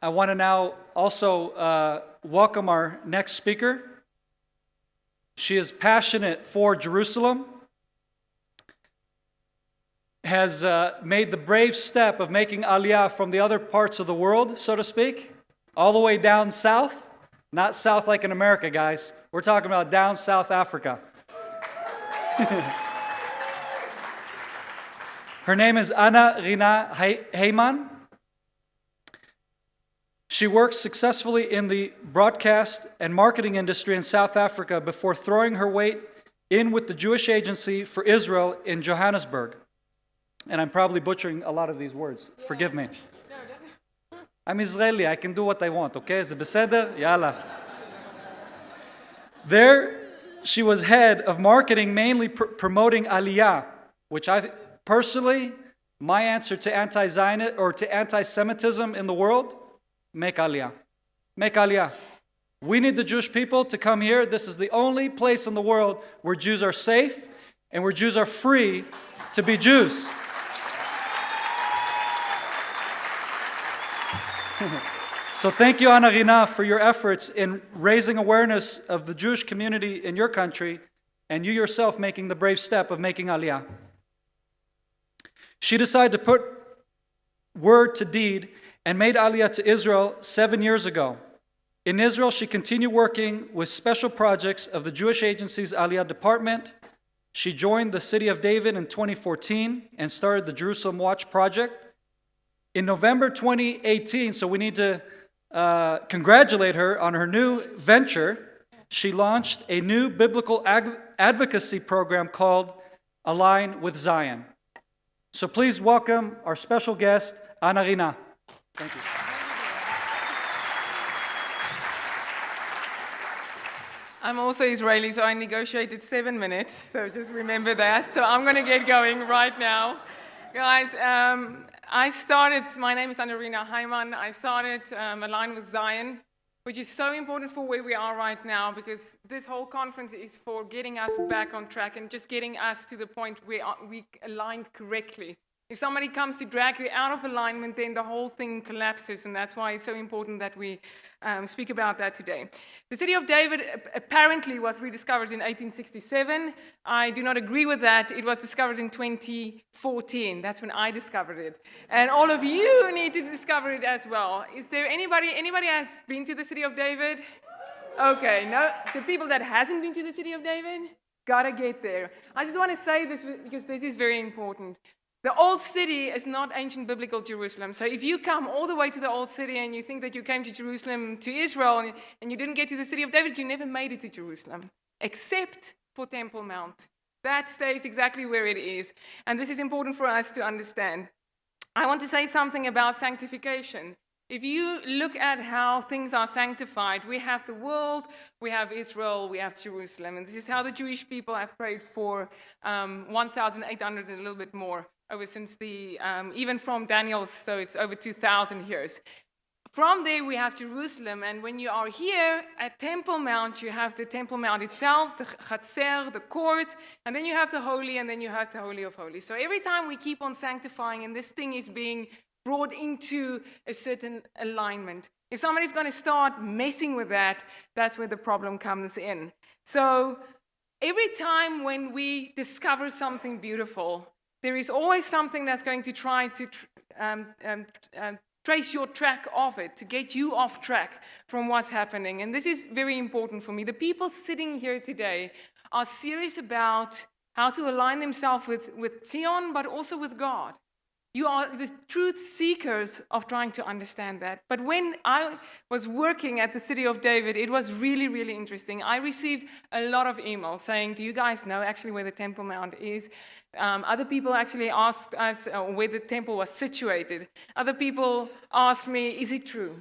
I want to now also welcome our next speaker. She is passionate for Jerusalem, has made the brave step of making Aliyah from the other parts of the world, so to speak, all the way down south. Not south like in America, guys. We're talking about down South Africa. Her name is AnaRina Heymann. She worked successfully in the broadcast and marketing industry in South Africa before throwing her weight in with the Jewish Agency for Israel in Johannesburg. And I'm probably butchering a lot of these words. Forgive me. I'm Israeli. I can do what I want, okay? Is it beseder? Yalla. There, she was head of marketing, mainly promoting Aliyah, which personally, my answer to anti-Zionist or to anti-Semitism in the world, make Aliyah. Make Aliyah. We need the Jewish people to come here. This is the only place in the world where Jews are safe and where Jews are free to be Jews. So thank you, AnaRina, for your efforts in raising awareness of the Jewish community in your country and you yourself making the brave step of making Aliyah. She decided to put word to deed and made Aliyah to Israel 7 years ago. In Israel, she continued working with special projects of the Jewish Agency's Aliyah department. She joined the City of David in 2014 and started the Jerusalem Watch project. In November 2018, so we need to congratulate her on her new venture, she launched a new biblical advocacy program called Align with Zion. So please welcome our special guest, AnaRina. Thank you. I'm also Israeli, so I negotiated 7 minutes, so just remember that. So I'm going to get going right now. Guys, my name is AnaRina Heymann. I started Align with Zion, which is so important for where we are right now, because this whole conference is for getting us back on track and just getting us to the point where we aligned correctly. If somebody comes to drag you out of alignment, then the whole thing collapses, and that's why it's so important that we speak about that today. The city of David apparently was rediscovered in 1867. I do not agree with that. It was discovered in 2014. That's when I discovered it. And all of you need to discover it as well. Is there anybody has been to the city of David? Okay, no, the people that hasn't been to the city of David, gotta get there. I just want to say this because this is very important. The old city is not ancient biblical Jerusalem. So if you come all the way to the old city and you think that you came to Jerusalem, to Israel, and you didn't get to the city of David, you never made it to Jerusalem, except for Temple Mount. That stays exactly where it is. And this is important for us to understand. I want to say something about sanctification. If you look at how things are sanctified, we have the world, we have Israel, we have Jerusalem. And this is how the Jewish people have prayed for 1,800 and a little bit more. Over since even from Daniel, so it's over 2,000 years. From there, we have Jerusalem, and when you are here at Temple Mount, you have the Temple Mount itself, the Chatzer, the court, and then you have the Holy, and then you have the Holy of Holies. So every time we keep on sanctifying, and this thing is being brought into a certain alignment. If somebody's going to start messing with that, that's where the problem comes in. So every time when we discover something beautiful, there is always something that's going to try to trace your track of it, to get you off track from what's happening. And this is very important for me. The people sitting here today are serious about how to align themselves with Zion, but also with God. You are the truth seekers of trying to understand that. But when I was working at the City of David, it was really, really interesting. I received a lot of emails saying, do you guys know actually where the Temple Mount is? Other people actually asked us where the temple was situated. Other people asked me, is it true?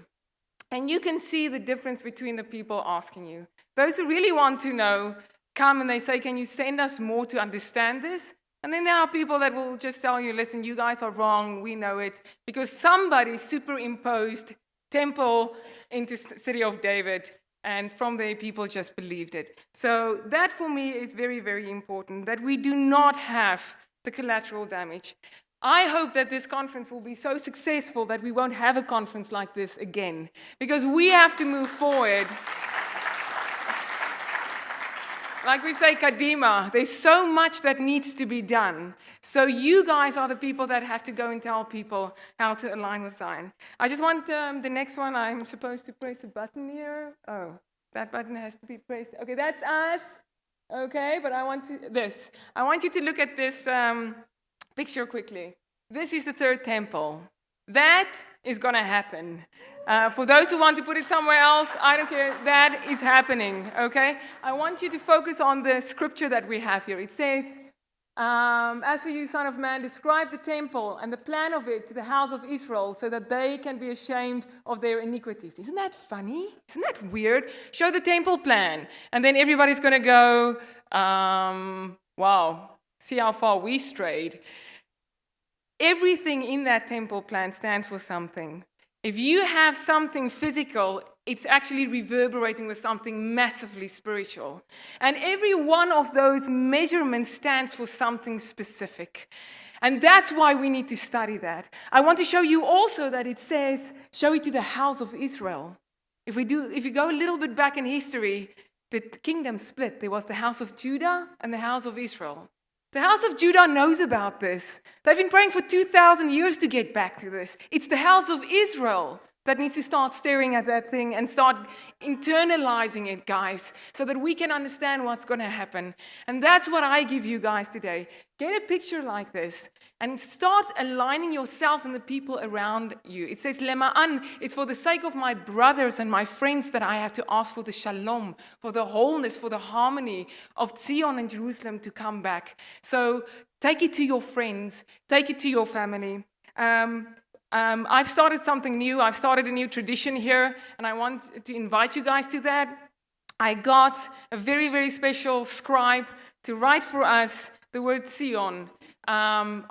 And you can see the difference between the people asking you. Those who really want to know come and they say, can you send us more to understand this? And then there are people that will just tell you, listen, you guys are wrong, we know it, because somebody superimposed temple into City of David, and from there people just believed it. So that for me is very, very important, that we do not have the collateral damage. I hope that this conference will be so successful that we won't have a conference like this again, because we have to move forward. Like we say, Kadima, there's so much that needs to be done. So you guys are the people that have to go and tell people how to align with Zion. I just want the next one. I'm supposed to press the button here. Oh, that button has to be pressed. Okay, that's us. Okay, but I want you to look at this picture quickly. This is the third temple. That is going to happen. For those who want to put it somewhere else, I don't care. That is happening, okay? I want you to focus on the scripture that we have here. It says, as for you, Son of Man, describe the temple and the plan of it to the house of Israel so that they can be ashamed of their iniquities. Isn't that funny? Isn't that weird? Show the temple plan. And then everybody's going to go, wow, see how far we strayed. Everything in that temple plan stands for something. If you have something physical, it's actually reverberating with something massively spiritual. And every one of those measurements stands for something specific. And that's why we need to study that. I want to show you also that it says, show it to the house of Israel. If you go a little bit back in history, the kingdom split. There was the house of Judah and the house of Israel. The house of Judah knows about this. They've been praying for 2,000 years to get back to this. It's the house of Israel that needs to start staring at that thing and start internalizing it, guys, so that we can understand what's going to happen. And that's what I give you guys today. Get a picture like this and start aligning yourself and the people around you. It says, Lema'an, it's for the sake of my brothers and my friends that I have to ask for the shalom, for the wholeness, for the harmony of Zion and Jerusalem to come back. So take it to your friends, take it to your family. I've started something new. I've started a new tradition here, and I want to invite you guys to that. I got a very, very special scribe to write for us the word Zion on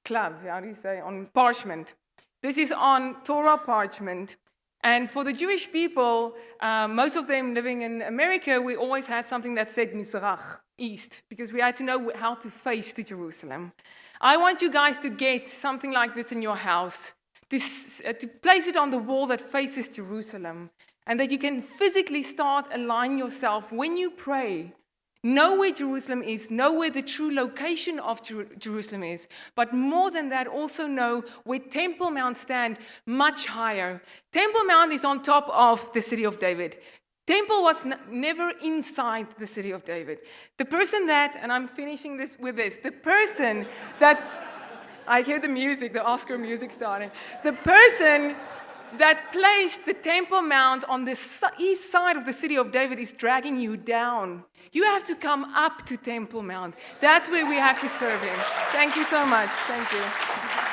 klav, how do you say, on parchment. This is on Torah parchment. And for the Jewish people, most of them living in America, we always had something that said Mizrach, east, because we had to know how to face to Jerusalem. I want you guys to get something like this in your house, to place it on the wall that faces Jerusalem, and that you can physically start aligning yourself when you pray. Know where Jerusalem is, know where the true location of Jerusalem is, but more than that, also know where Temple Mount stands much higher. Temple Mount is on top of the city of David. Temple was never inside the city of David. The person that, and I'm finishing this with this, the person that, I hear the music, the Oscar music starting. The person that placed the Temple Mount on the east side of the city of David is dragging you down. You have to come up to Temple Mount. That's where we have to serve him. Thank you so much. Thank you.